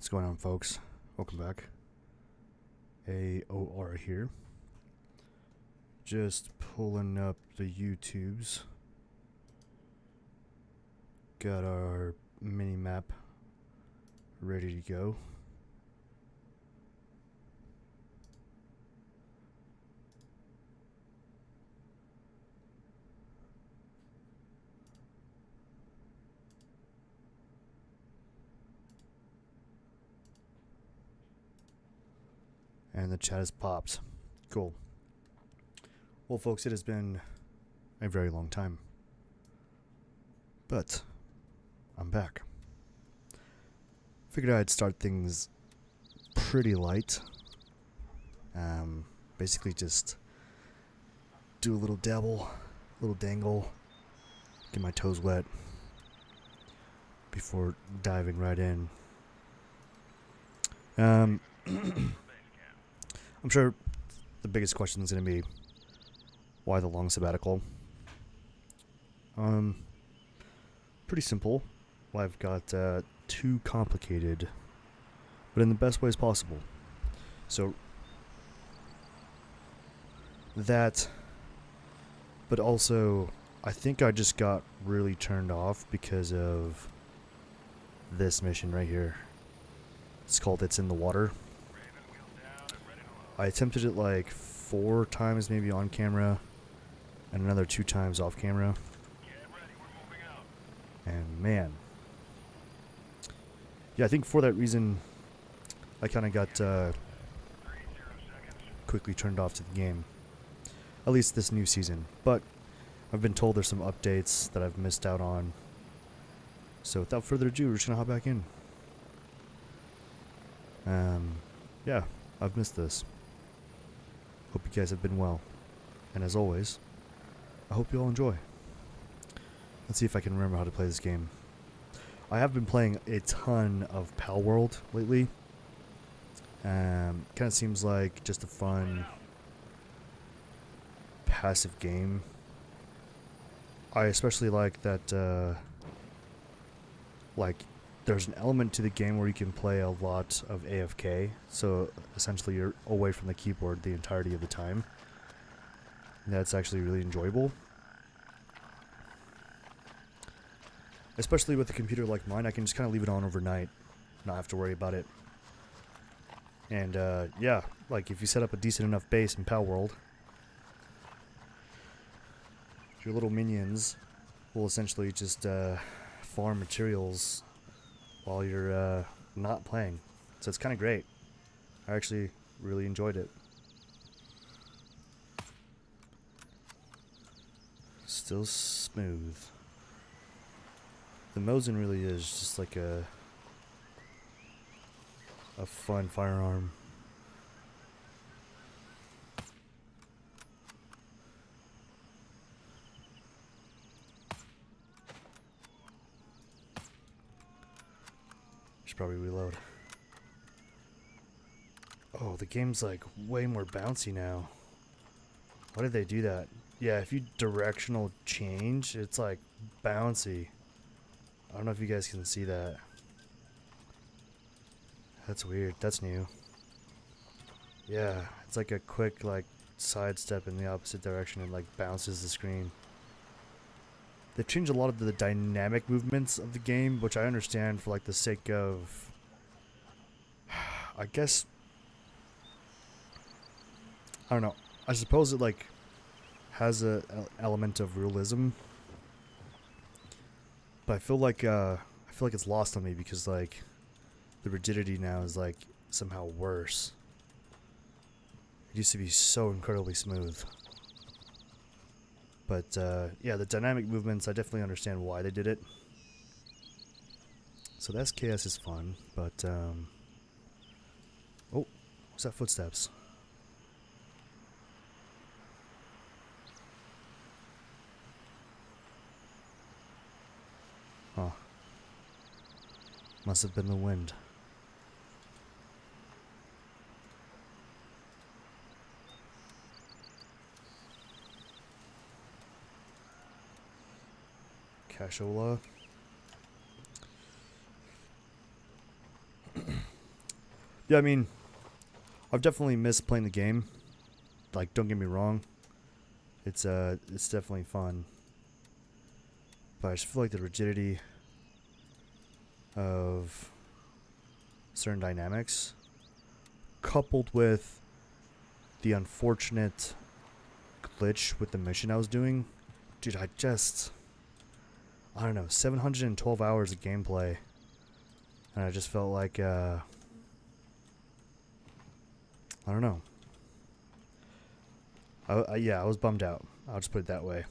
What's going on, folks? Welcome back. AOR here. Just pulling up the YouTubes. Got our mini map ready to go. And the chat has popped. Cool. Well, folks, it has been a very long time. But I'm back. Figured I'd start things pretty light. Basically just do a little dabble, a little dangle, get my toes wet before diving right in. I'm sure the biggest question is going to be, why the long sabbatical? Pretty simple. Life got too complicated, but in the best ways possible. So that, but also I think I just got really turned off because of this mission right here. It's called It's in the Water. I attempted it like 4 times maybe on camera and another 2 times off camera. And man, yeah, I think for that reason I kind of got quickly turned off to the game, at least this new season. But I've been told there's some updates that I've missed out on, so without further ado, we're just gonna hop back in. Yeah, I've missed this. Hope you guys have been well, and as always, I hope you all enjoy. Let's see if I can remember how to play this game. I have been playing a ton of Pal World lately. Kind of seems like just a fun, passive game. I especially like that, there's an element to the game where you can play a lot of AFK, so essentially you're away from the keyboard the entirety of the time. And that's actually really enjoyable. Especially with a computer like mine, I can just kind of leave it on overnight, not have to worry about it. And yeah, like if you set up a decent enough base in Pal World, your little minions will essentially just farm materials while you're not playing. So it's kind of great. I actually really enjoyed it. Still smooth. The Mosin really is just like a fun firearm. Should probably reload. Oh, the game's like way more bouncy now. Why did they do that? Yeah, if you directional change, it's like bouncy. I don't know if you guys can see that. That's weird. That's new. Yeah, it's like a quick like sidestep in the opposite direction and like bounces the screen. They've changed a lot of the dynamic movements of the game, which I understand for like the sake of, I guess, I don't know. I suppose it like has a element of realism, but I feel like it's lost on me because like the rigidity now is like somehow worse. It used to be so incredibly smooth. But yeah, the dynamic movements, I definitely understand why they did it. So the SKS is fun, but oh, what's that? Footsteps. Huh. Must have been the wind. Cashola. Yeah, I mean, I've definitely missed playing the game. Like, don't get me wrong. It's definitely fun. But I just feel like the rigidity of certain dynamics, coupled with the unfortunate glitch with the mission I was doing, dude, I don't know, 712 hours of gameplay, and I just felt like, I don't know. Yeah, I was bummed out. I'll just put it that way.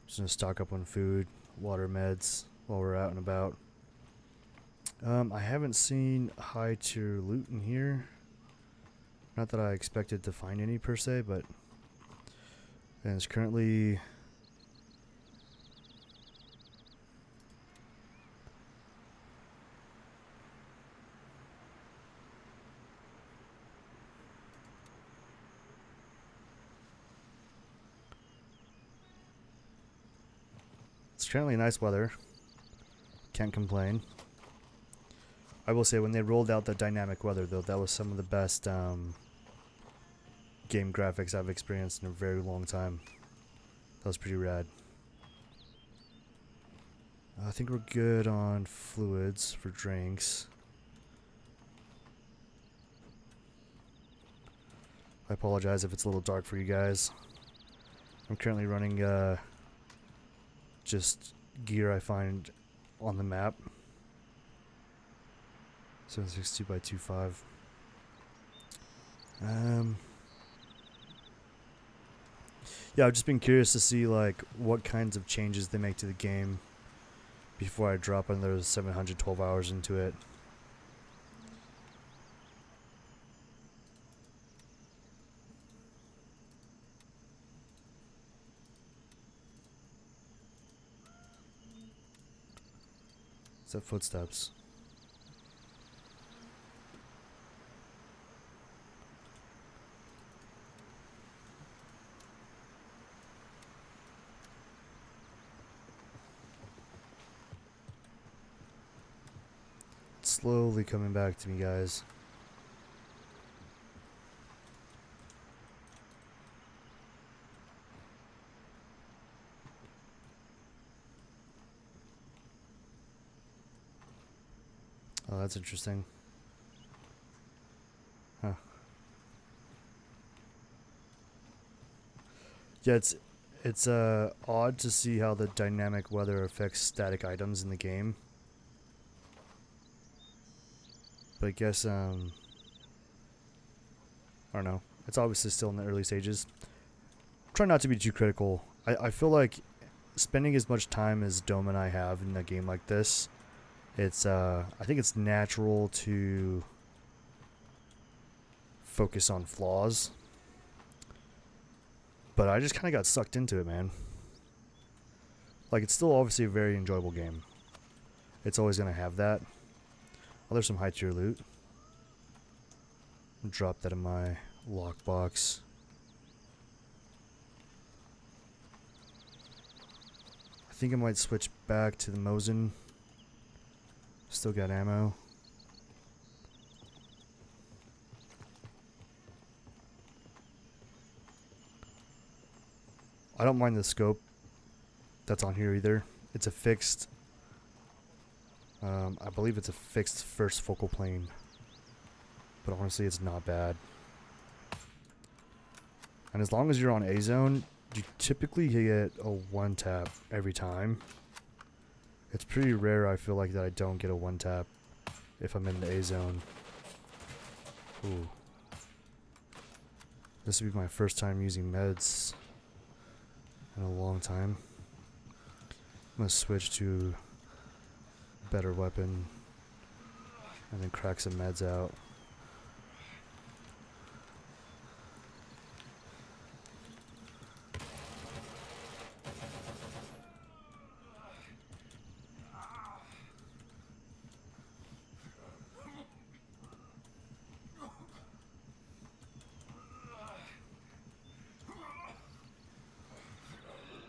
Just gonna stock up on food, water, meds while we're out and about. I haven't seen high tier loot in here. Not that I expected to find any per se, but and it's currently nice weather. Can't complain. I will say when they rolled out the dynamic weather though, that was some of the best game graphics I've experienced in a very long time. That was pretty rad. I think we're good on fluids for drinks. I apologize if it's a little dark for you guys. I'm currently running just gear I find on the map. 762 by 25. Yeah, I've just been curious to see like what kinds of changes they make to the game before I drop another 712 hours into it. Is that footsteps? It's slowly coming back to me, guys. Oh, that's interesting. Huh. Yeah, it's odd to see how the dynamic weather affects static items in the game. But I guess I don't know. It's obviously still in the early stages. Try not to be too critical. I feel like spending as much time as Dome and I have in a game like this, it's I think it's natural to focus on flaws. But I just kind of got sucked into it, man. Like, it's still obviously a very enjoyable game. It's always going to have that. Oh, there's some high tier loot. Drop that in my lockbox. I think I might switch back to the Mosin. Still got ammo. I don't mind the scope that's on here either. It's a fixed, I believe it's a fixed first focal plane. But honestly, it's not bad. And as long as you're on A zone, you typically get a one tap every time. It's pretty rare, I feel like, that I don't get a one tap if I'm in the A zone. Ooh. This would be my first time using meds in a long time. I'm gonna switch to a better weapon and then crack some meds out.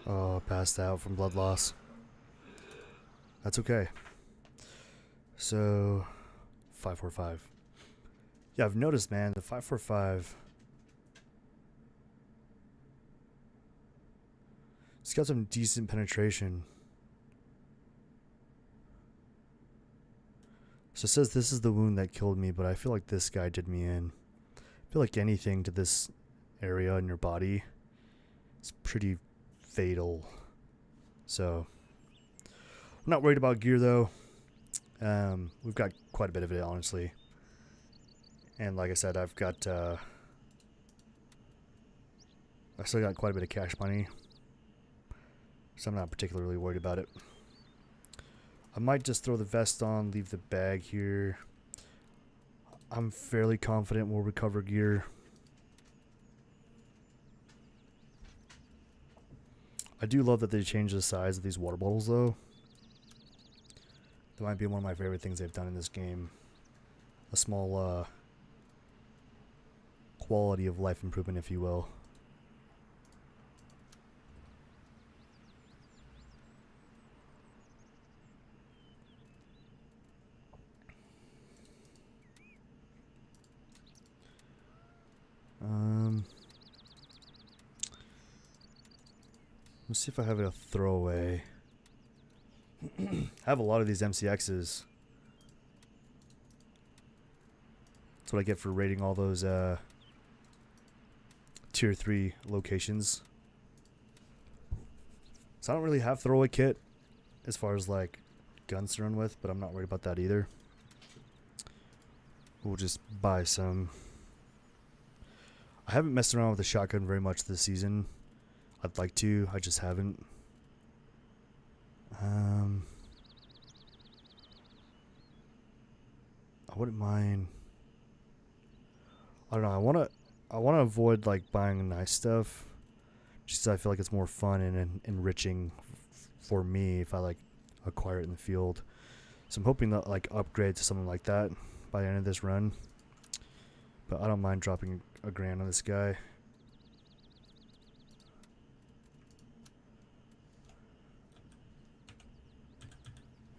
Oh, passed out from blood loss. That's okay. So, 545. Yeah, I've noticed, man, the 545. It's got some decent penetration. So it says this is the wound that killed me, but I feel like this guy did me in. I feel like anything to this area in your body is pretty fatal. So, I'm not worried about gear though. We've got quite a bit of it, honestly. And like I said, I still got quite a bit of cash money. So I'm not particularly worried about it. I might just throw the vest on, leave the bag here. I'm fairly confident we'll recover gear. I do love that they changed the size of these water bottles though. That might be one of my favorite things they've done in this game. A small quality of life improvement, if you will. Let's see if I have a throwaway. I have a lot of these MCXs. That's what I get for raiding all those tier 3 locations. So I don't really have throwaway kit as far as like guns to run with, but I'm not worried about that either. We'll just buy some. I haven't messed around with the shotgun very much this season. I'd like to, I just haven't. I wouldn't mind. I don't know. I want to avoid like buying nice stuff, just 'cause I feel like it's more fun and enriching for me if I like acquire it in the field. So I'm hoping to like upgrade to something like that by the end of this run. But I don't mind dropping a grand on this guy.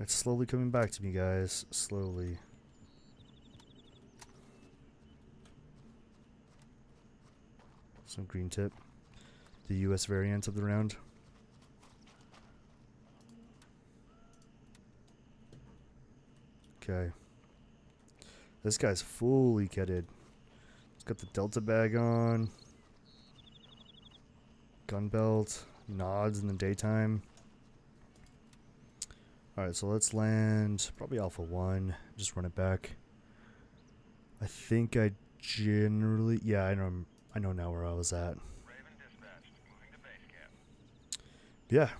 It's slowly coming back to me, guys. Slowly. Some green tip. The US variant of the round. Okay. This guy's fully kitted. He's got the Delta bag on. Gun belt. Nods in the daytime. Alright, so let's land probably Alpha 1. Just run it back. I think I generally... Yeah, I know now where I was at. Yeah.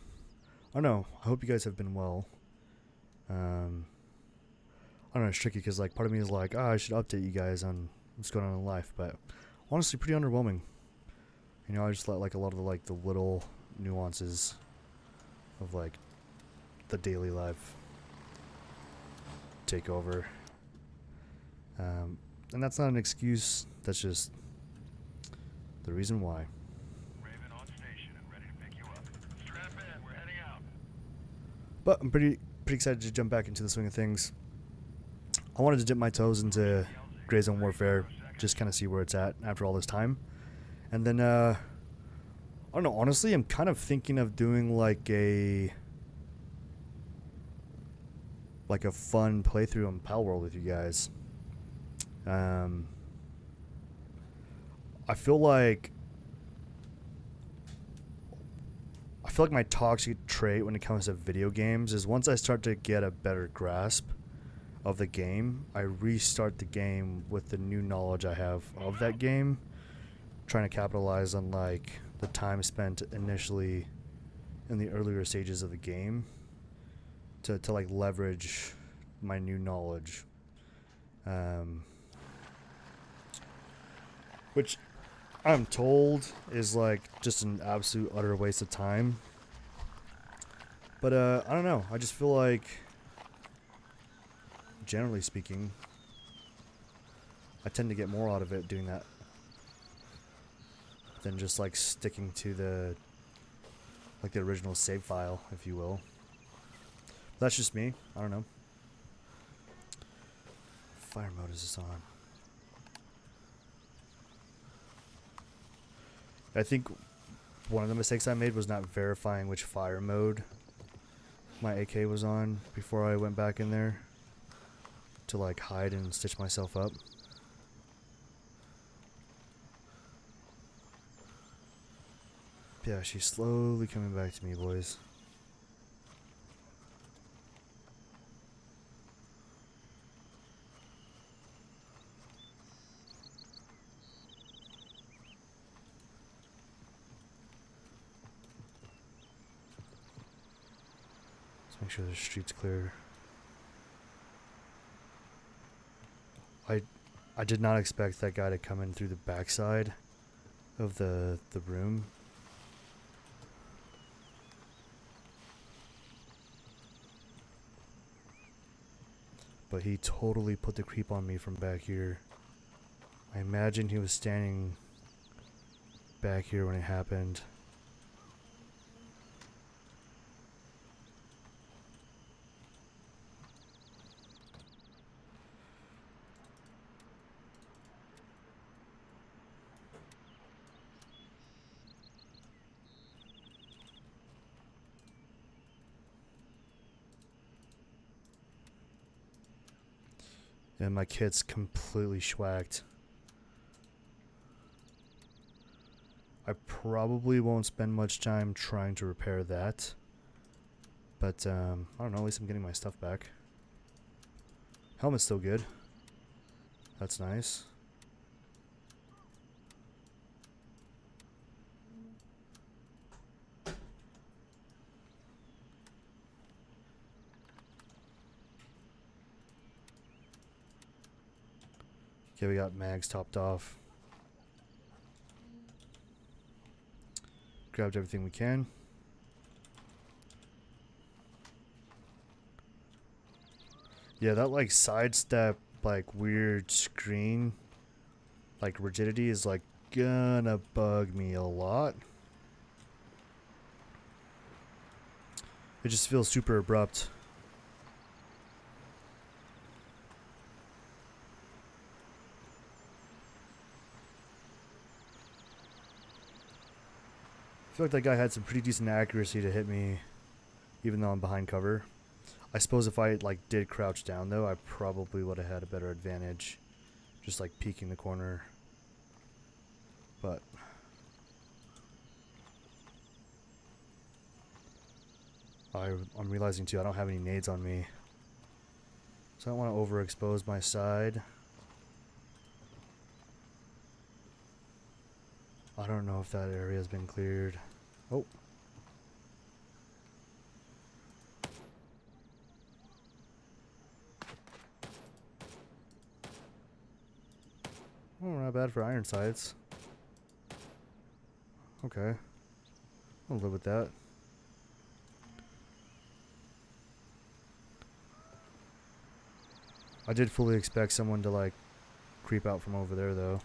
I don't know. I hope you guys have been well. I don't know, it's tricky because like part of me is like, I should update you guys on what's going on in life, but honestly pretty underwhelming. You know, I just let like a lot of the little nuances of like the daily life take over. And that's not an excuse, that's just the reason why. Raven on station and ready to pick you up. Strap in, we're heading out. But I'm pretty excited to jump back into the swing of things. I wanted to dip my toes into Gray Zone Warfare, just kind of see where it's at after all this time. And then, I don't know, honestly, I'm kind of thinking of doing like a fun playthrough on Pal World with you guys. I feel like my toxic trait when it comes to video games is once I start to get a better grasp of the game, I restart the game with the new knowledge I have of that game, trying to capitalize on like the time spent initially in the earlier stages of the game to like leverage my new knowledge, which I'm told is like just an absolute utter waste of time. But I don't know, I just feel like, generally speaking, I tend to get more out of it doing that than just like sticking to the Like the original save file, if you will. That's just me. I don't know. Fire mode is this on? I think one of the mistakes I made was not verifying which fire mode my AK was on before I went back in there to like hide and stitch myself up. Yeah, she's slowly coming back to me, boys. Let's make sure the street's clear. I did not expect that guy to come in through the backside of the room. But he totally put the creep on me from back here. I imagine he was standing back here when it happened. And my kit's completely schwacked. I probably won't spend much time trying to repair that. But, I don't know, at least I'm getting my stuff back. Helmet's still good. That's nice. Okay, we got mags topped off. Grabbed everything we can. Yeah, that like sidestep, like weird screen, like rigidity is like gonna bug me a lot. It just feels super abrupt. I feel like that guy had some pretty decent accuracy to hit me, even though I'm behind cover. I suppose if I like did crouch down though, I probably would have had a better advantage, just like peeking the corner. But I'm realizing too I don't have any nades on me, so I don't want to overexpose my side. I don't know if that area has been cleared. Oh. Oh, not bad for iron sights. Okay. I'll live with that. I did fully expect someone to like creep out from over there though.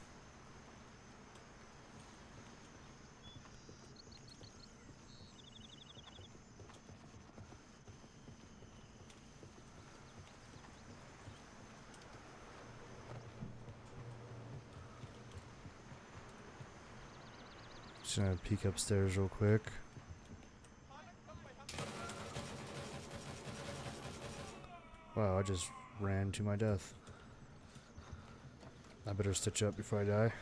Just gonna peek upstairs real quick. Wow, I just ran to my death. I better stitch up before I die.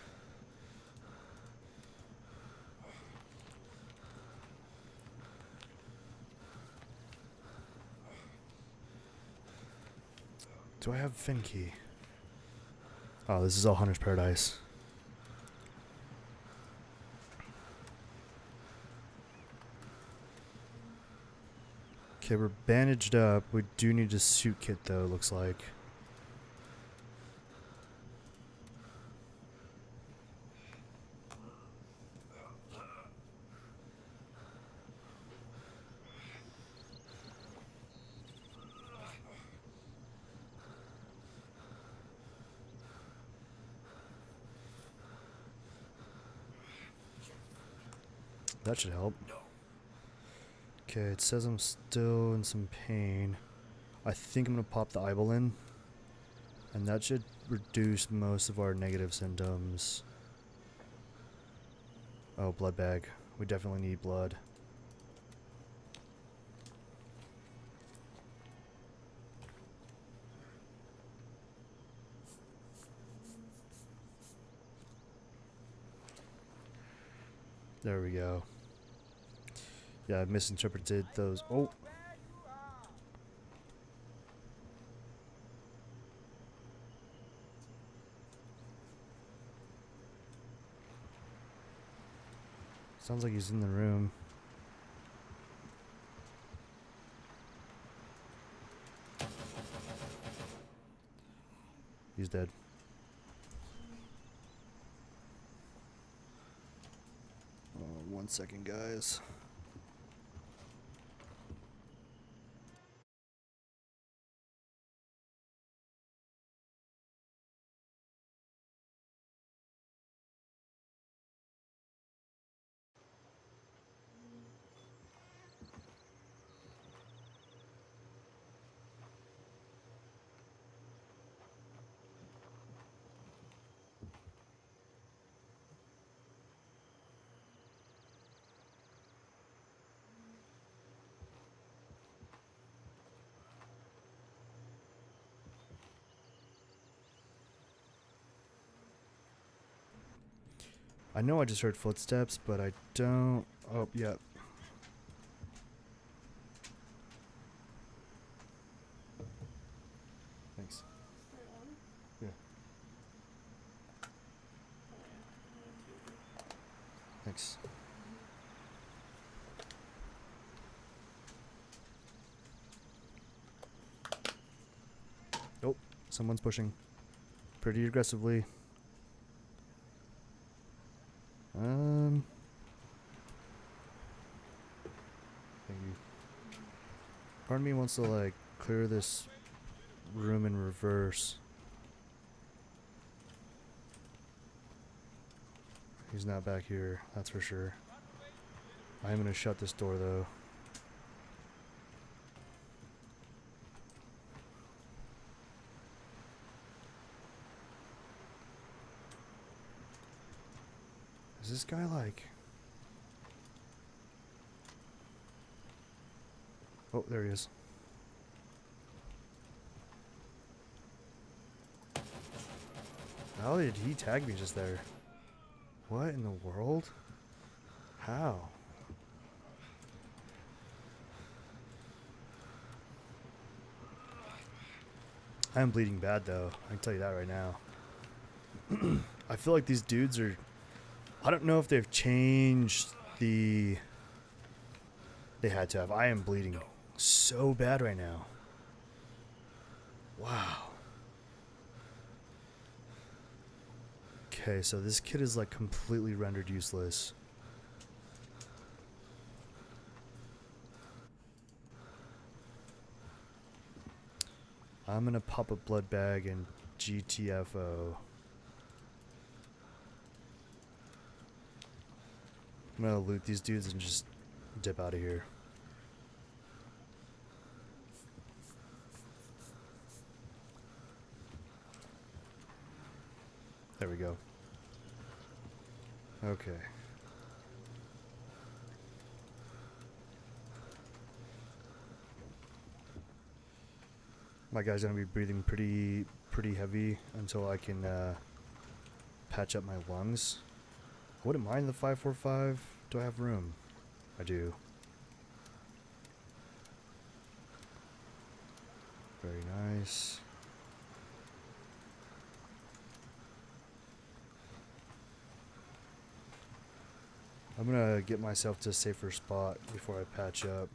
Do I have fin key? Oh, this is all Hunter's Paradise. Okay, we're bandaged up. We do need a suit kit though, looks like. That should help. Okay, it says I'm still in some pain. I think I'm gonna pop the Ibelin, and that should reduce most of our negative symptoms. Oh, blood bag. We definitely need blood. There we go. Yeah, I misinterpreted those. Oh! Sounds like he's in the room. He's dead. One second, guys. I know I just heard footsteps, but I don't... Oh, yeah. Thanks. Yeah. Thanks. Oh, someone's pushing. Pretty aggressively. Thank you. Part of me wants to, like, clear this room in reverse. He's not back here, that's for sure. I am gonna shut this door, though. Is this guy, like... Oh, there he is. How did he tag me just there? What in the world? How? I am bleeding bad, though. I can tell you that right now. I feel like these dudes are... I don't know if they've changed the... They had to have. I am bleeding so bad right now. Wow. Okay, so this kid is like completely rendered useless. I'm gonna pop a blood bag and GTFO. I'm gonna loot these dudes and just dip out of here. There we go. Okay. My guy's gonna be breathing pretty heavy until I can patch up my lungs. I wouldn't mind the 545. Do I have room? I do. Very nice. I'm gonna get myself to a safer spot before I patch up.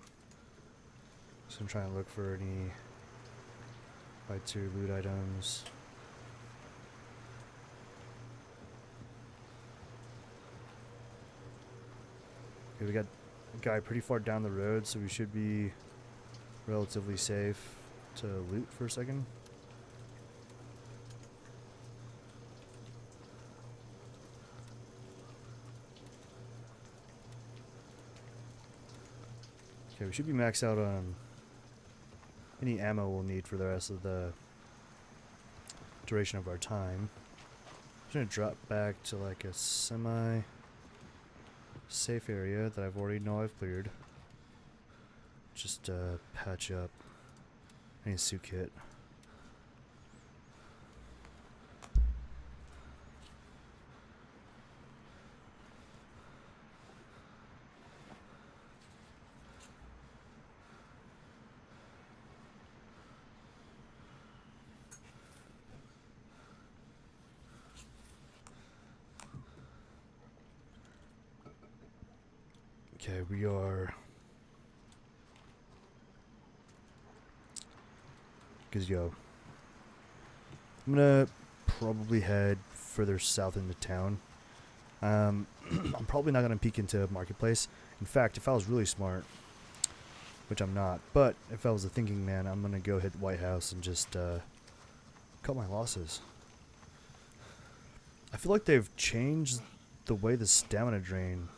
So I'm trying to look for any Fight 2 loot items. Okay, we got a guy pretty far down the road, so we should be relatively safe to loot for a second. Okay, we should be maxed out on any ammo we'll need for the rest of the duration of our time. I'm just gonna drop back to like a semi safe area that I've already know I've cleared. Just patch up any suit kit. Okay, we are good to go. I'm gonna probably head further south into town. I'm probably not gonna peek into Marketplace. In fact, if I was really smart, which I'm not, but if I was a thinking man, I'm gonna go hit White House and just cut my losses. I feel like they've changed the way the stamina drain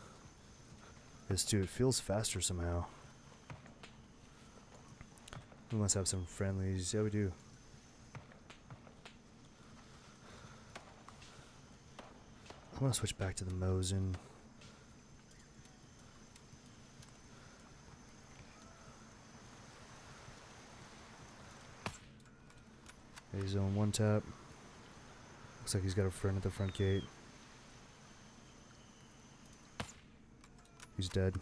is too. It feels faster somehow. We must have some friendlies. Yeah, we do. I'm gonna switch back to the Mosin. He's on one tap. Looks like he's got a friend at the front gate. He's dead.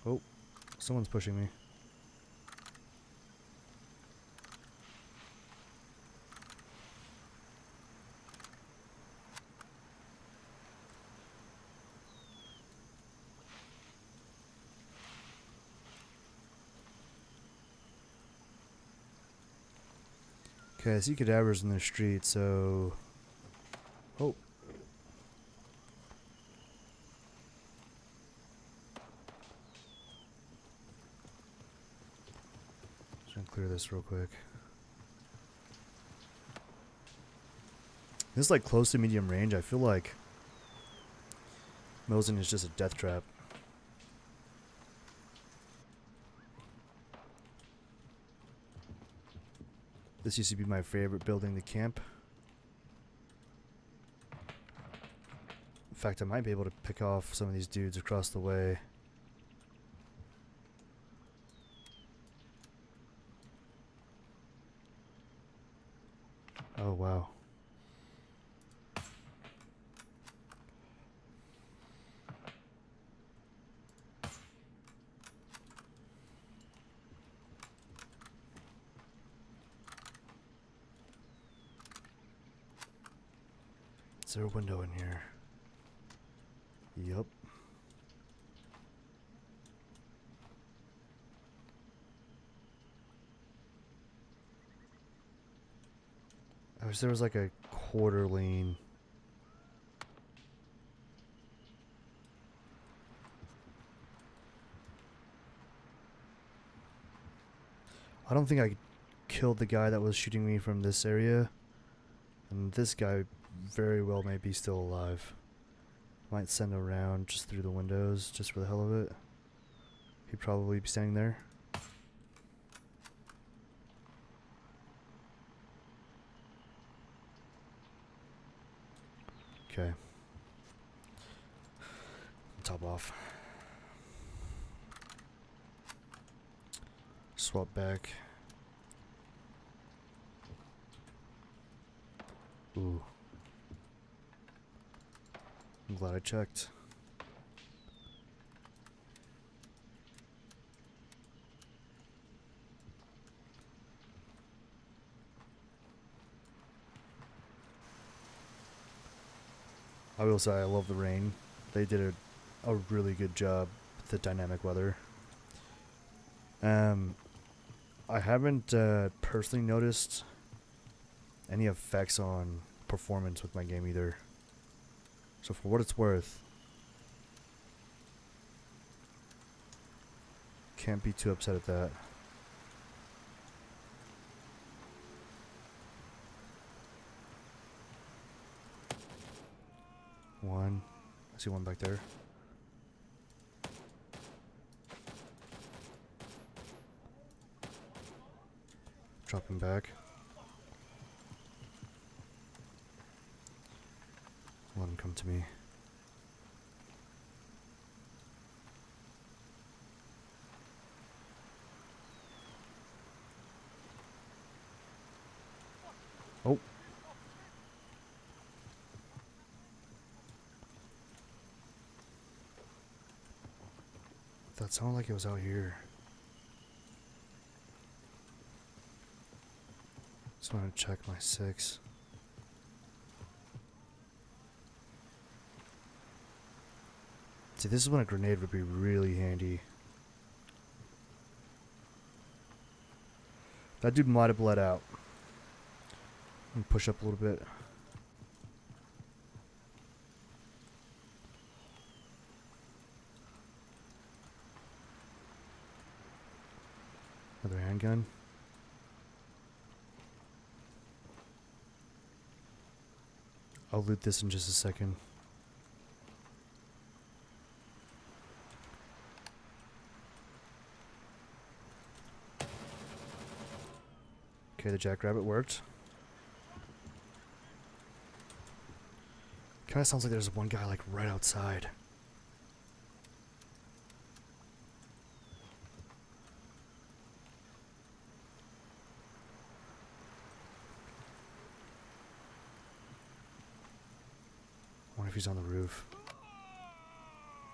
Oh, someone's pushing me. Okay, I see cadavers in the street, so... Oh. Just gonna clear this real quick. This is like close to medium range. I feel like Mosin is just a death trap. This used to be my favorite building to camp. In fact, I might be able to pick off some of these dudes across the way. Oh, wow. Is there a window in here? Yup. I wish there was like a quarter lane. I don't think I killed the guy that was shooting me from this area. And this guy very well may be still alive. Might send a round just through the windows, just for the hell of it. He'd probably be standing there. Okay. Top off. Swap back. Ooh. I'm glad I checked. I will say I love the rain. They did a really good job with the dynamic weather. I haven't personally noticed any effects on performance with my game either. So for what it's worth, can't be too upset at that. One, I see one back there. Dropping back. Let him come to me. Oh. That sounded like it was out here. Just want to check my 6. See, this is when a grenade would be really handy. That dude might have bled out. Let me push up a little bit. Another handgun. I'll loot this in just a second. Okay, the jackrabbit worked. Kinda sounds like there's one guy like right outside. I wonder if he's on the roof.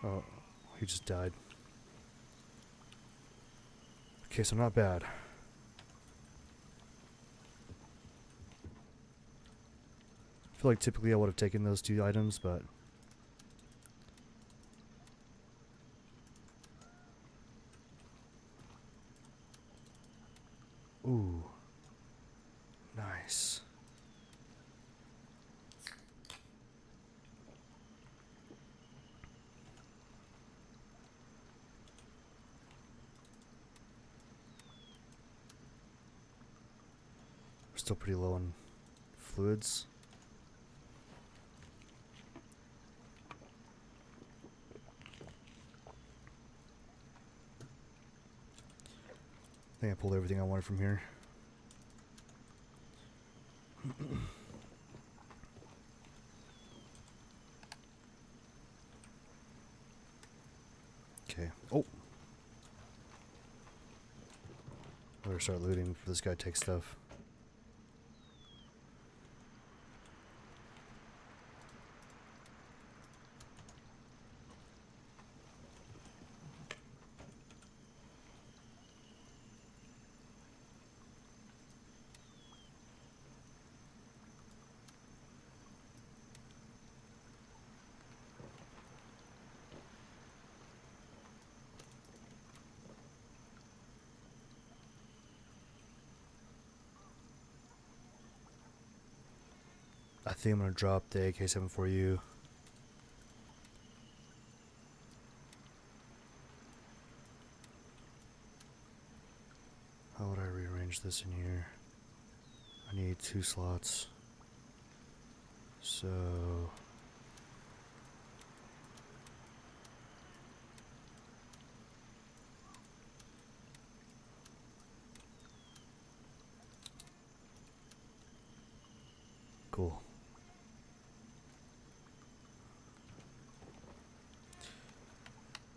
Oh, he just died. Okay, so not bad. I feel like typically I would have taken those 2 items, but ooh, nice. We're still pretty low on fluids. I think I pulled everything I wanted from here. Okay. Oh! Better start looting before this guy takes stuff. I think I'm gonna drop the AK-7 for you. How would I rearrange this in here? I need 2 slots. So cool.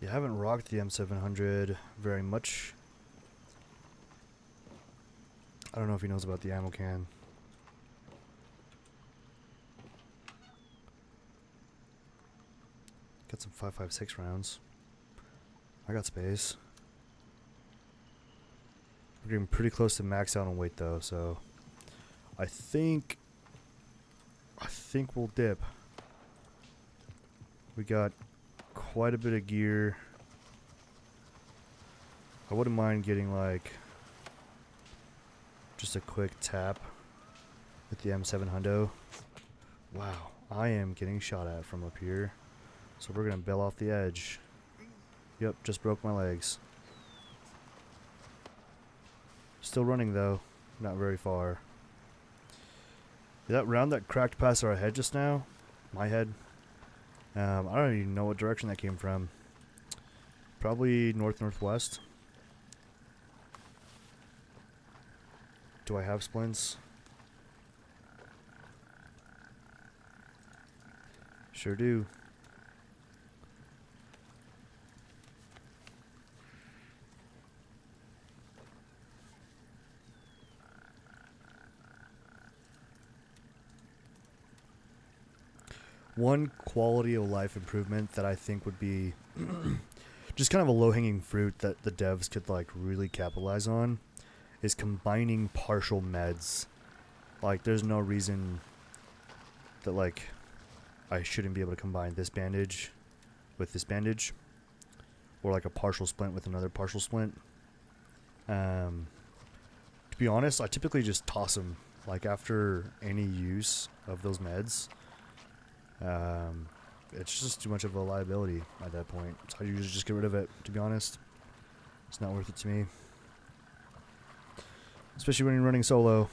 Yeah, I haven't rocked the M700 very much. I don't know if he knows about the ammo can. Got some 5.56 rounds. I got space. We're getting pretty close to max out on weight though, so I think we'll dip. We got quite a bit of gear. I wouldn't mind getting like just a quick tap with the M700. Wow, I am getting shot at from up here. So we're gonna bail off the edge. Yep, just broke my legs. Still running though, not very far. That round that cracked past our head just now, my head, I don't even know what direction that came from. Probably north-northwest. Do I have splints? Sure do. One quality of life improvement that I think would be just kind of a low-hanging fruit that the devs could like really capitalize on is combining partial meds. Like, there's no reason that like I shouldn't be able to combine this bandage with this bandage, or like a partial splint with another partial splint. To be honest, I typically just toss them like after any use of those meds. It's just too much of a liability at that point. So I usually just get rid of it, to be honest. It's not worth it to me. Especially when you're running solo.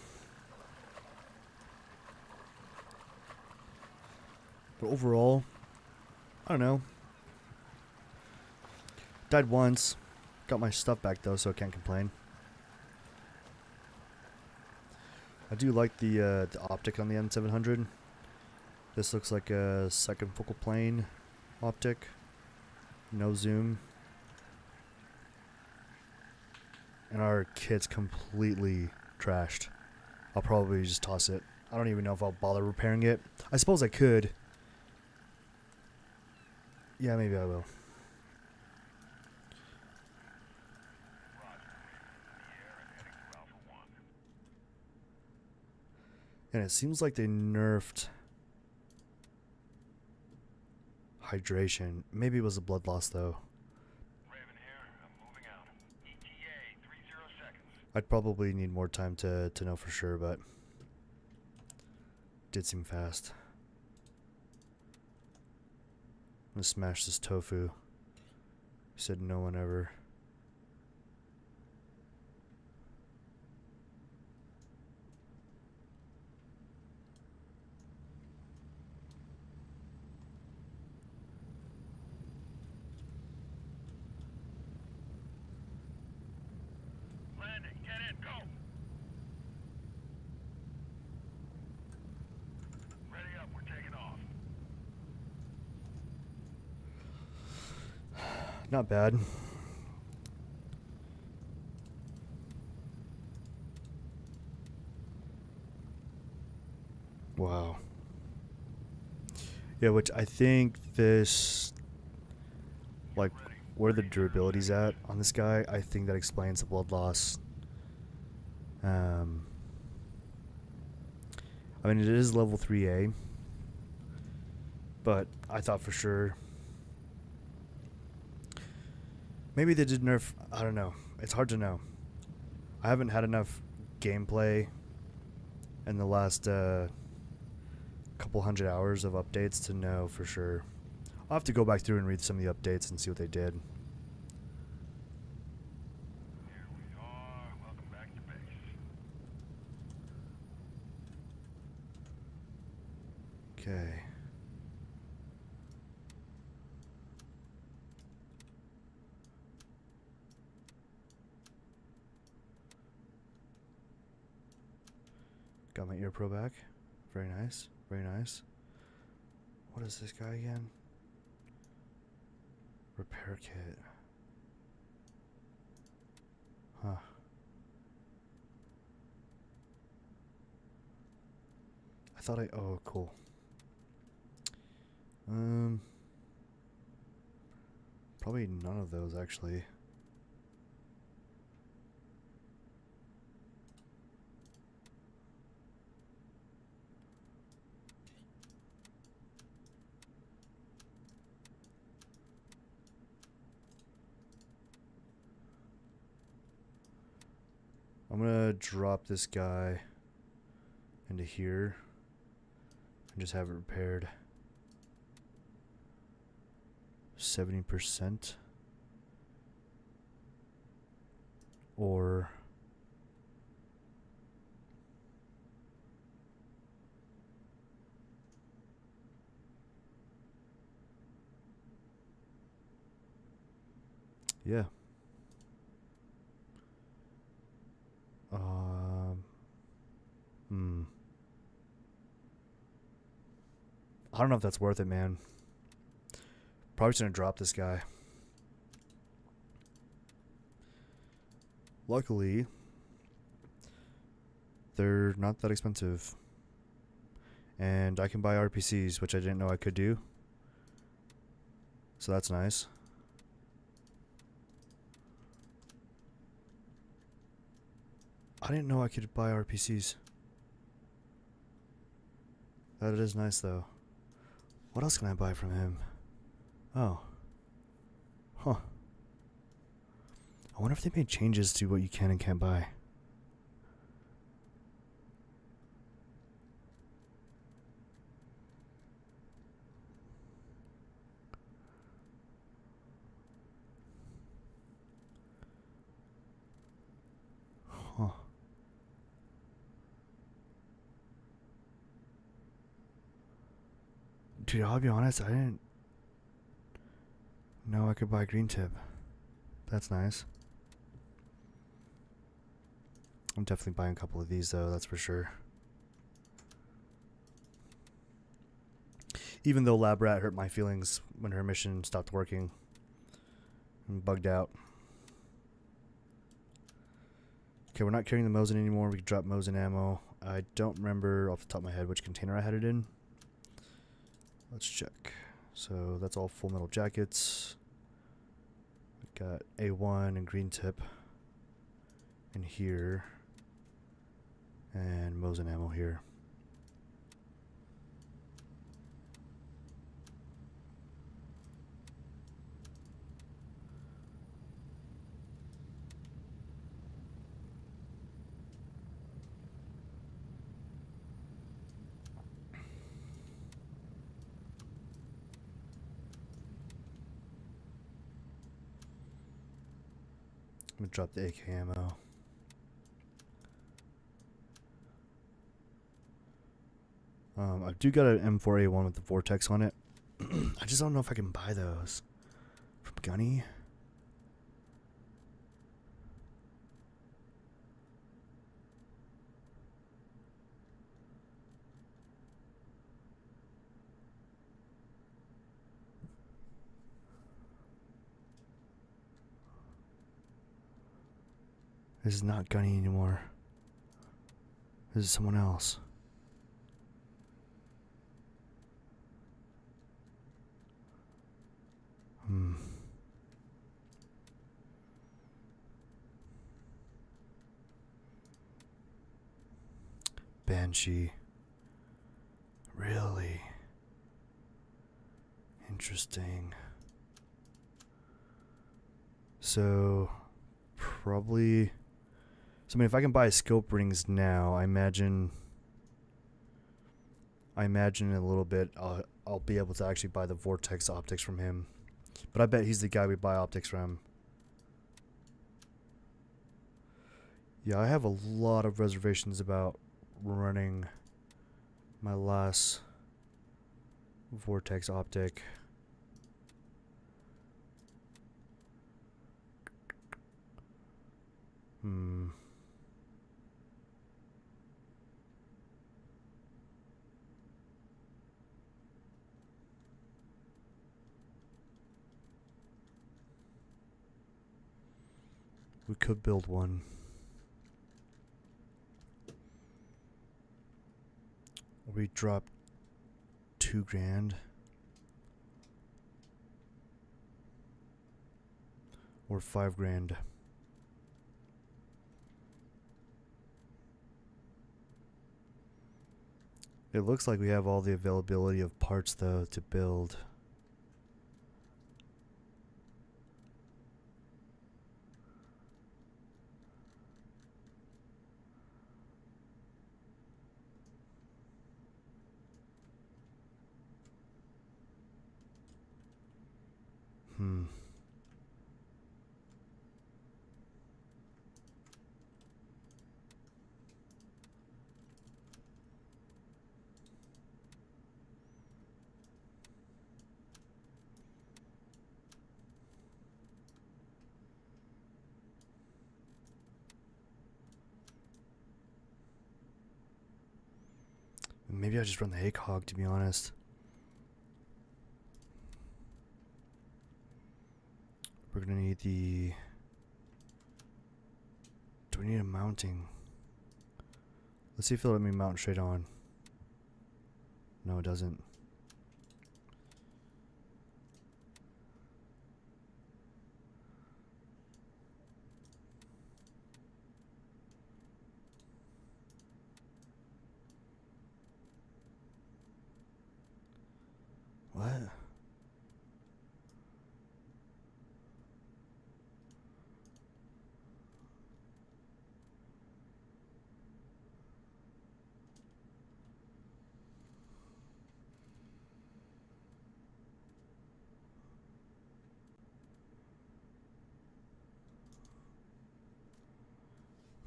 But overall, I don't know. Died once. Got my stuff back though, so I can't complain. I do like the optic on the M700. This looks like a second focal plane optic. No zoom. And our kit's completely trashed. I'll probably just toss it. I don't even know if I'll bother repairing it. I suppose I could. Yeah, maybe I will. And it seems like they nerfed hydration. Maybe it was a blood loss though. Raven here. I'm moving out. ETA 30 seconds. I'd probably need more time to know for sure, but it did seem fast. I'm gonna smash this tofu. Said no one ever. Landing. Get in. Go. Ready up. We're taking off. Not bad. Wow. Yeah, which I think this, like, where the durability's at on this guy, I think that explains the blood loss. I mean, it is level 3A, but I thought for sure maybe they did nerf. I don't know. It's hard to know. I haven't had enough gameplay in the last couple hundred hours of updates to know for sure. I'll have to go back through and read some of the updates and see what they did. Here we are. Welcome back to base. Okay. Got my ear pro back. Very nice. Very nice. What is this guy again? Repair kit. Huh. I thought oh, cool. Probably none of those actually. I'm gonna drop this guy into here and just have it repaired. 70%. Or Yeah. Um. Hmm. I don't know if that's worth it, man. Probably just gonna drop this guy. Luckily, they're not that expensive. And I can buy RPCs, which I didn't know I could do. So that's nice. I didn't know I could buy RPCs. That is nice, though. What else can I buy from him? Oh. Huh. I wonder if they made changes to what you can and can't buy. Huh. Dude, I'll be honest, I didn't know I could buy green tip. That's nice. I'm definitely buying a couple of these, though, that's for sure. Even though Lab Rat hurt my feelings when her mission stopped working and bugged out. Okay, we're not carrying the Mosin anymore. We can drop Mosin ammo. I don't remember off the top of my head which container I had it in. Let's check. So that's all full metal jackets. We got A1 and green tip in here. And Mosin ammo here. I'm gonna drop the AK ammo. I do got an M4A1 with the Vortex on it. I just don't know if I can buy those from Gunny. This is not Gunny anymore. This is someone else. Banshee. Really? Interesting. So, probably... So, I mean, if I can buy scope rings now, I imagine in a little bit I'll be able to actually buy the Vortex optics from him. But I bet he's the guy we buy optics from. Yeah, I have a lot of reservations about running my last Vortex optic. We could build one. We drop $2,000 or $5,000. It looks like we have all the availability of parts though to build. Maybe I just run the ACOG, to be honest. We're gonna need the... Do we need a mounting? Let's see if it'll let me mount straight on. No, it doesn't. What? Am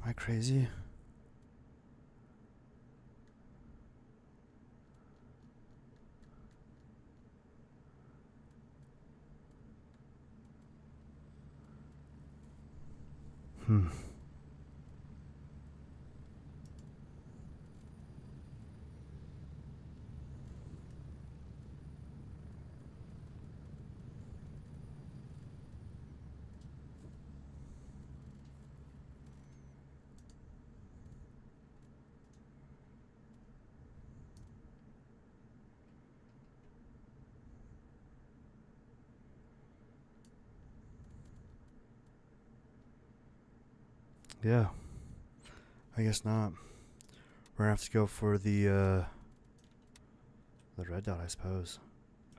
I crazy? Hmm. Yeah. I guess not. We're gonna have to go for the red dot, I suppose.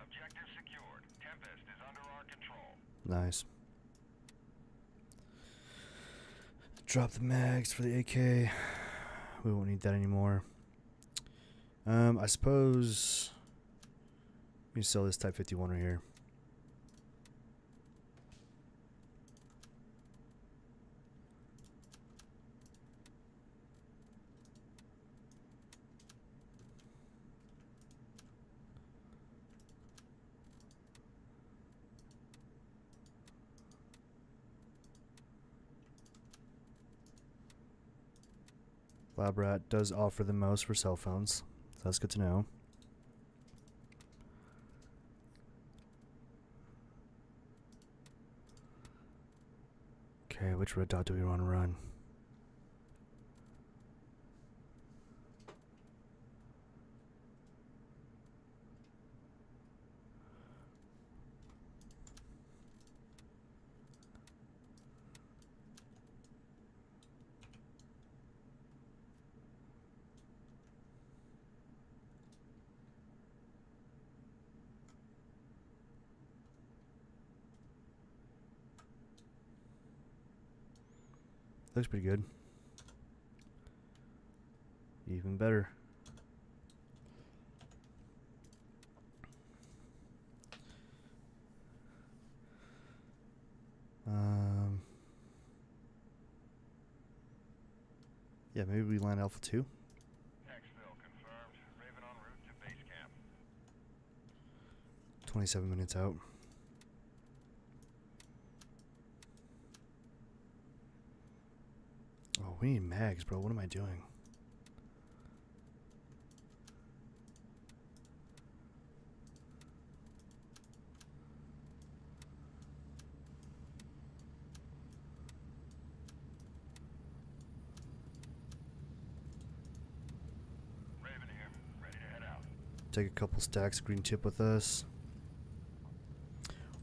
Objective secured. Tempest is under our control. Nice. Drop the mags for the AK. We won't need that anymore. I suppose we sell this Type 51 right here. Lab Rat does offer the most for cell phones, so that's good to know. Okay, which red dot do we want to run? Looks pretty good. Even better. Yeah, maybe we land Alpha 2. Exfil confirmed. Raven en route to base camp. 27 minutes out. Oh, we need mags, bro. What am I doing? Raven here. Ready to head out. Take a couple stacks of green chip with us.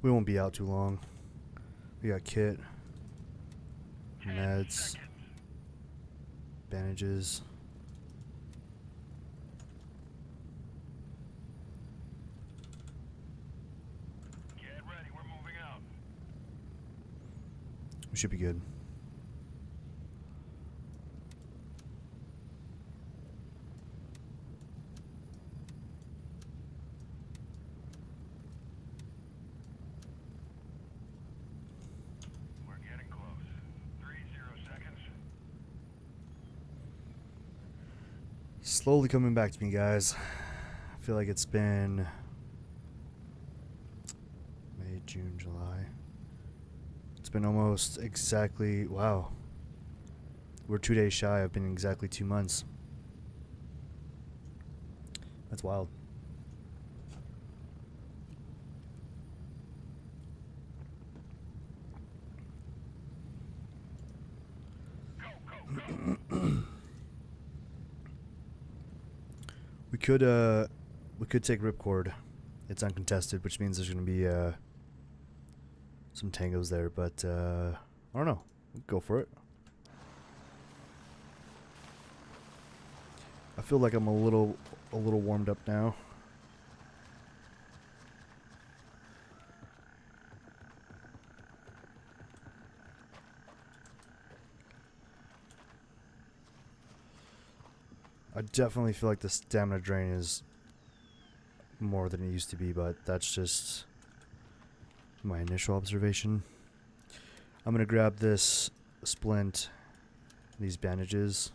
We won't be out too long. We got kit, 10 meds, seconds. bandages. Get ready. We're moving out. We should be good. We're getting close. 30 seconds. Slowly coming back to me, guys. I feel like it's been May, June, July. It's been almost exactly, wow. We're 2 days shy. I've been exactly 2 months. That's wild. We could take Ripcord. It's uncontested, which means there's gonna be some tangos there, but I don't know. Go for it. I feel like I'm a little warmed up now. I definitely feel like the stamina drain is more than it used to be, but that's just my initial observation. I'm gonna grab this splint, these bandages.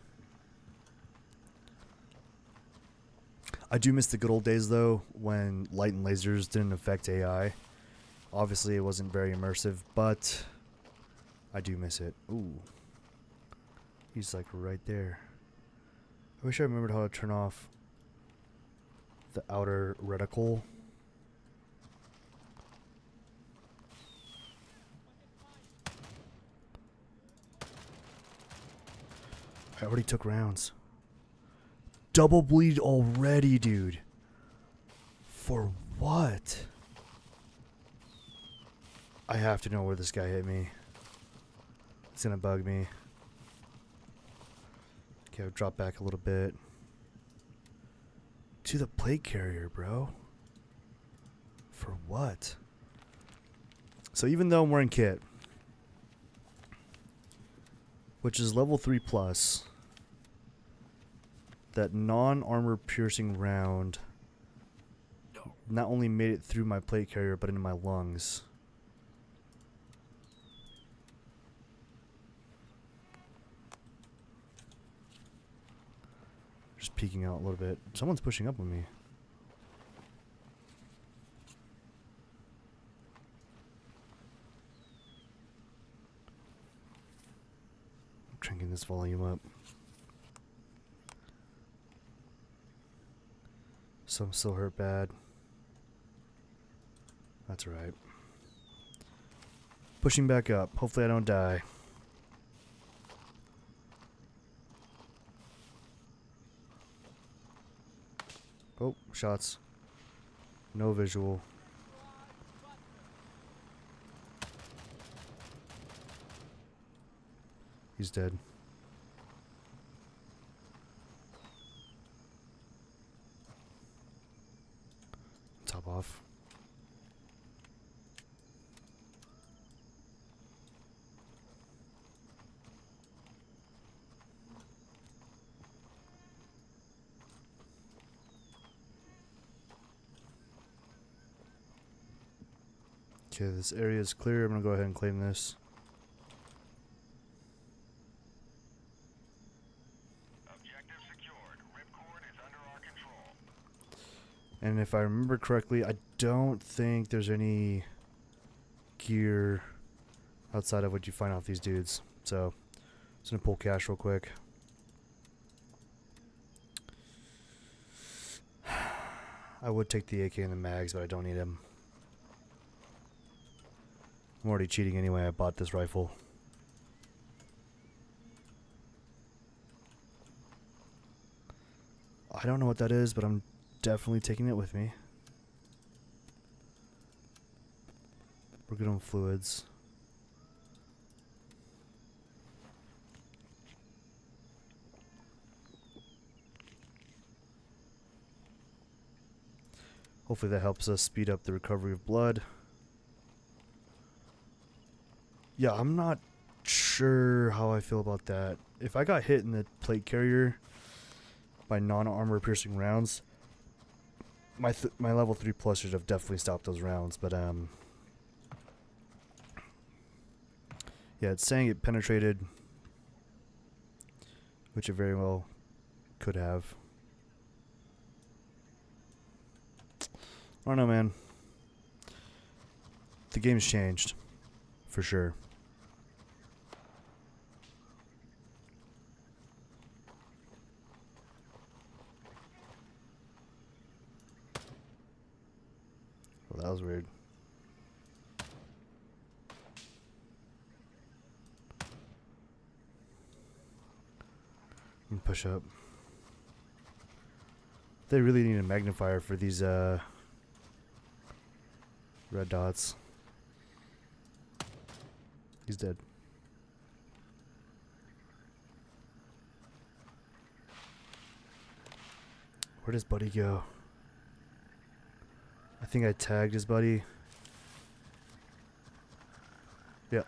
I do miss the good old days though, when light and lasers didn't affect AI. Obviously it wasn't very immersive, but I do miss it. Ooh. He's like right there. I wish I remembered how to turn off the outer reticle. I already took rounds. Double bleed already, dude. For what? I have to know where this guy hit me. It's gonna bug me. Okay, I'll drop back a little bit. To the plate carrier, bro. For what? So even though I'm wearing kit, which is level 3 plus, that non-armor piercing round not only made it through my plate carrier, but into my lungs. Just peeking out a little bit. Someone's pushing up on me. I'm cranking this volume up. Some still hurt bad. That's right. Pushing back up. Hopefully I don't die. Oh, shots. No visual. He's dead. Top off. Okay, this area is clear. I'm gonna go ahead and claim this. Objective secured. Ripcord is under our control. And if I remember correctly, I don't think there's any gear outside of what you find off these dudes. So, just gonna pull cash real quick. I would take the AK and the mags, but I don't need them. I'm already cheating anyway. I bought this rifle. I don't know what that is, but I'm definitely taking it with me. We're good on fluids. Hopefully that helps us speed up the recovery of blood. Yeah, I'm not sure how I feel about that. If I got hit in the plate carrier by non-armor piercing rounds, my level 3 plus should have definitely stopped those rounds, but yeah, it's saying it penetrated, which it very well could have. I don't know, man. The game's changed, for sure. push up. They really need a magnifier for these red dots. He's dead. Where does Buddy go? I think I tagged his buddy. Yeah.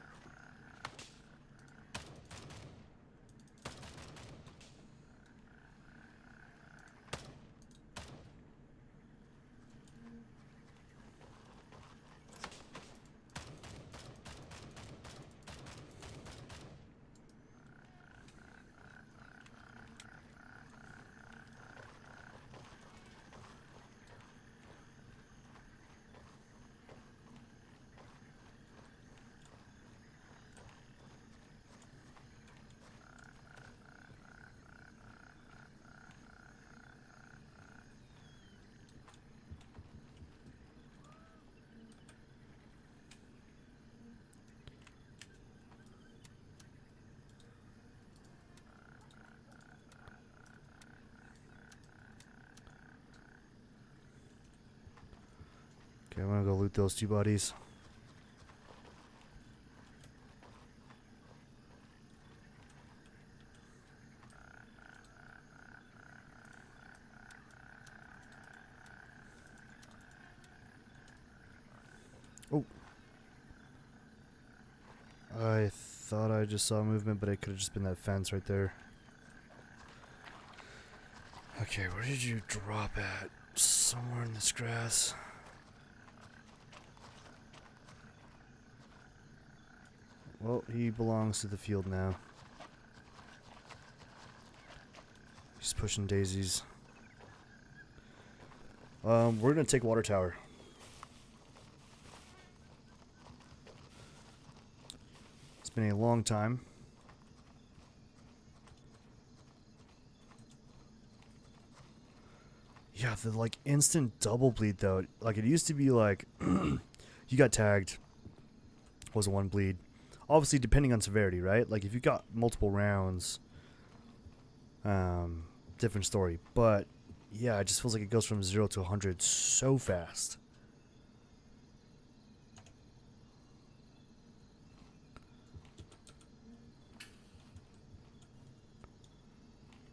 Okay, I'm gonna go loot those two bodies. Oh. I thought I just saw movement, but it could have just been that fence right there. Okay, where did you drop at? Somewhere in this grass. Well, he belongs to the field now. He's pushing daisies. We're gonna take water tower. It's been a long time. Yeah, the like instant double bleed though. Like it used to be like you got tagged was a one bleed. Obviously depending on severity, right? Like if you got multiple rounds, different story. But yeah, it just feels like it goes from 0 to 100 so fast.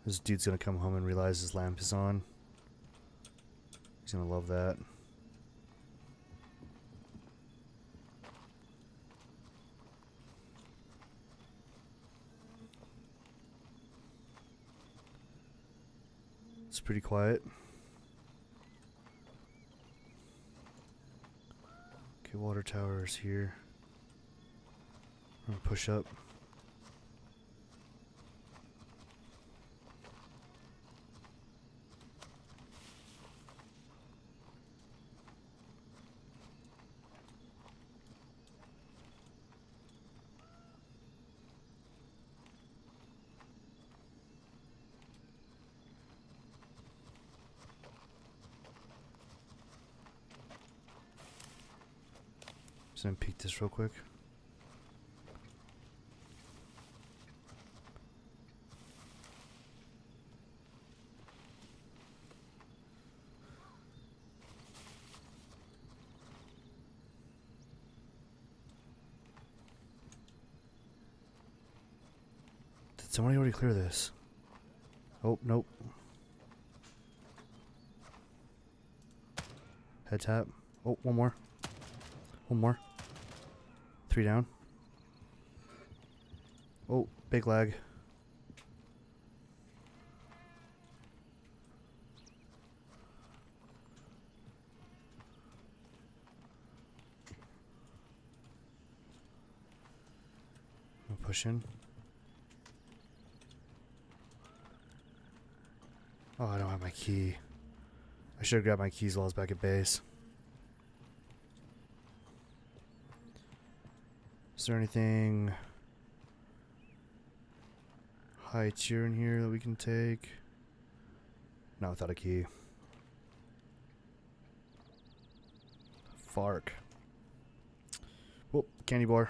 This dude's gonna come home and realize his lamp is on. He's gonna love that. It's pretty quiet. Okay, water tower is here. I'm gonna push up. Just gonna peek this real quick. Did somebody already clear this? Oh, nope. Head tap. Oh, one more. One more. 3 down. Oh, big lag. I'm pushing. Oh, I don't have my key. I should have grabbed my keys while I was back at base. Is there anything high tier in here that we can take? Not without a key. Fark. Whoop, candy bar.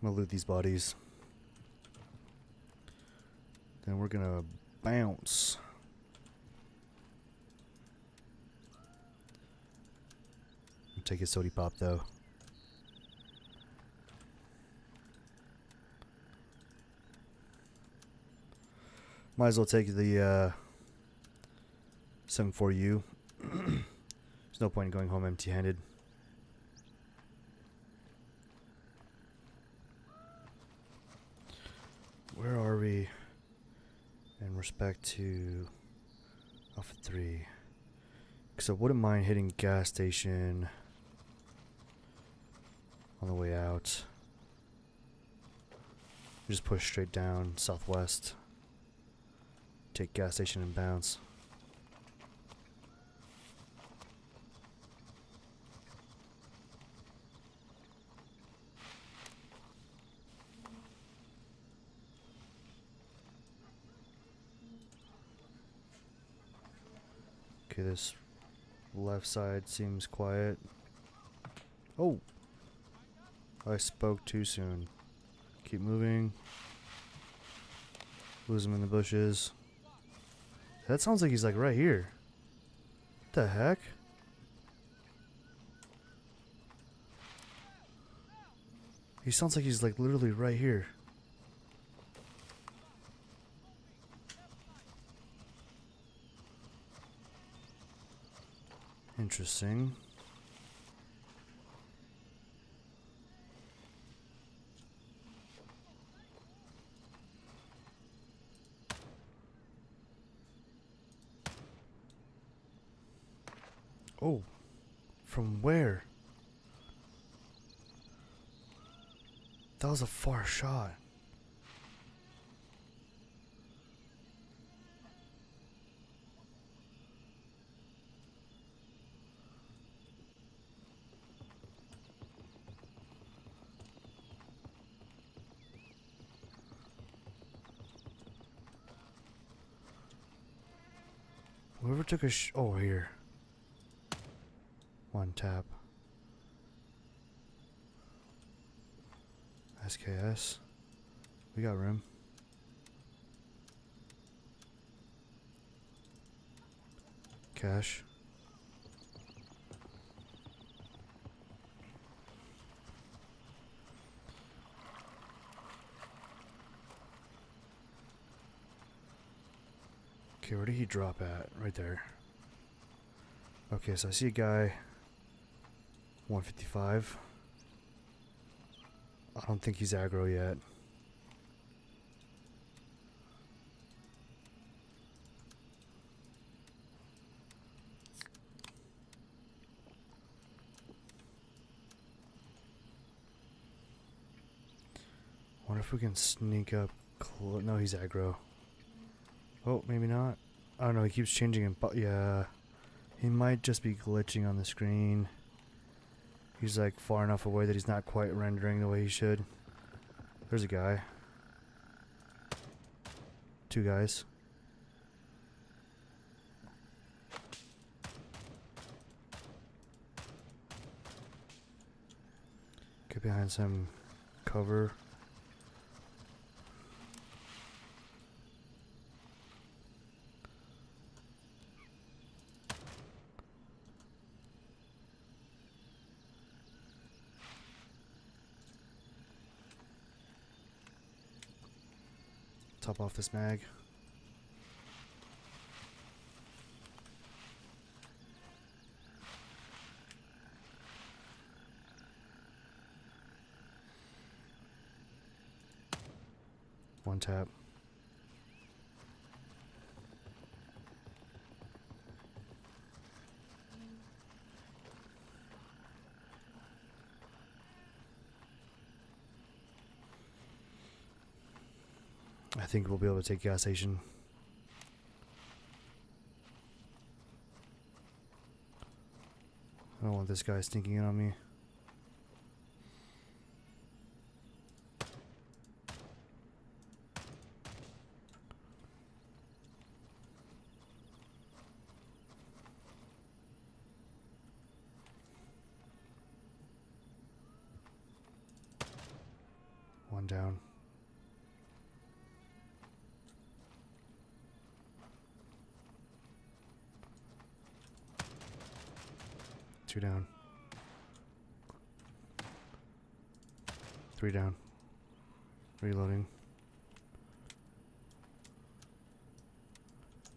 I'm gonna loot these bodies. Then we're gonna bounce. Take a C.O.P though. Might as well take the 74U. There's no point in going home empty-handed. Where are we in respect to Alpha 3? Because I wouldn't mind hitting gas station on the way out. Just push straight down southwest. Take gas station and bounce. Okay, this left side seems quiet. Oh! I spoke too soon. Keep moving. Lose him in the bushes. That sounds like he's like right here. What the heck? He sounds like he's like literally right here. Interesting. Oh, from where? That was a far shot. Whoever took a oh, here. One tap. SKS. We got room. Cash. Okay, where did he drop at? Right there. Okay, so I see a guy. 155. I don't think he's aggro yet. Wonder if we can sneak up close. No, he's aggro. Oh, maybe not. I don't know, he keeps changing in, but yeah. He might just be glitching on the screen. He's like far enough away that he's not quite rendering the way he should. There's a guy. Two guys. Get behind some cover. Top off this mag. One tap. I think we'll be able to take gas station. I don't want this guy sneaking in on me. One down. Two down. Three down. Reloading.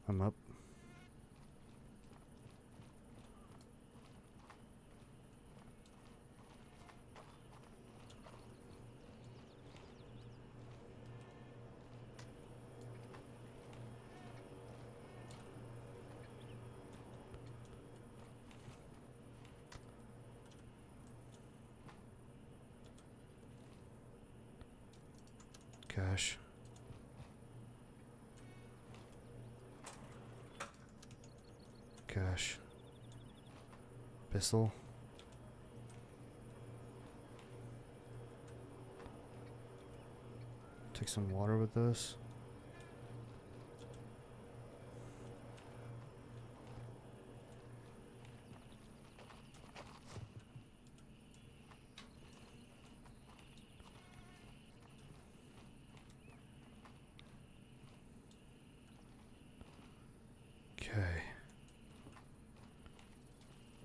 I'm up. Cash. Cash. Pistol. Take some water with this. Okay.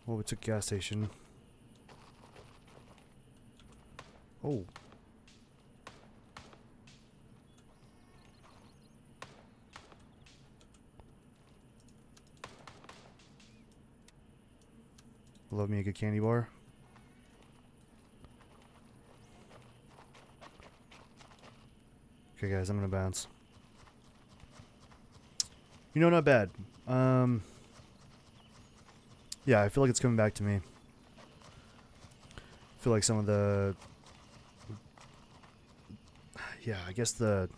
Well, we took gas station. Oh. Love me a good candy bar. Okay, guys, I'm gonna bounce. You know, not bad. Yeah, I feel like it's coming back to me. I feel like some of the... Yeah, I guess the...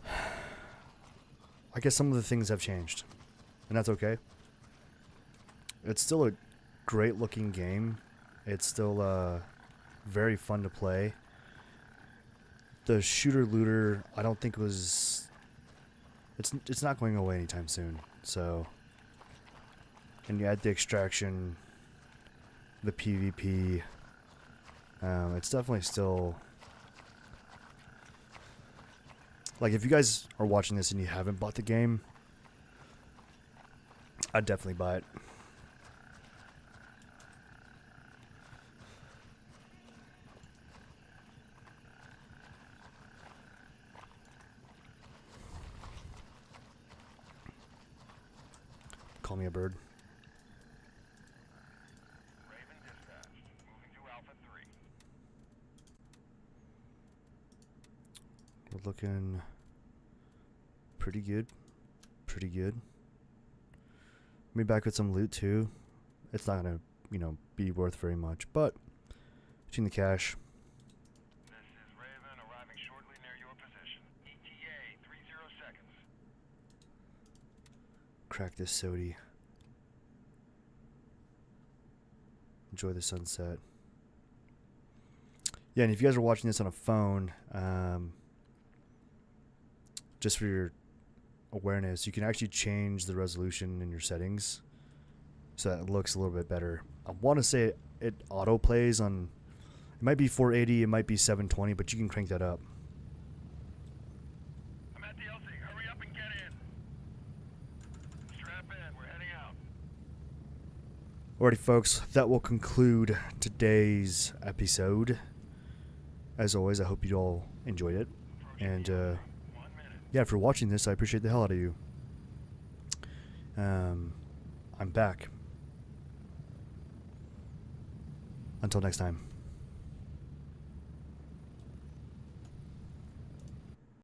I guess some of the things have changed. And that's okay. It's still a great looking game. It's still very fun to play. The shooter looter, I don't think was... It's not going away anytime soon. So... And you add the extraction, the PvP. It's definitely still... Like, if you guys are watching this and you haven't bought the game, I'd definitely buy it. Call me a bird. Raven dispatched. Moving to Alpha 3. We're looking pretty good. Pretty good. Be back with some loot too. It's not gonna, you know, be worth very much, but between the cash. This is Raven arriving shortly near your position. ETA 30 seconds. Crack this sody. Enjoy the sunset. Yeah, and if you guys are watching this on a phone, just for your awareness, you can actually change the resolution in your settings so that it looks a little bit better. I want to say it auto plays on, it might be 480, it might be 720, but you can crank that up. I'm at the LC. Hurry up and get in. Strap in. We're heading out. Alrighty, folks, that will conclude today's episode. As always, I hope you all enjoyed it. And, 1 minute. yeah, for watching this, I appreciate the hell out of you. I'm back. Until next time.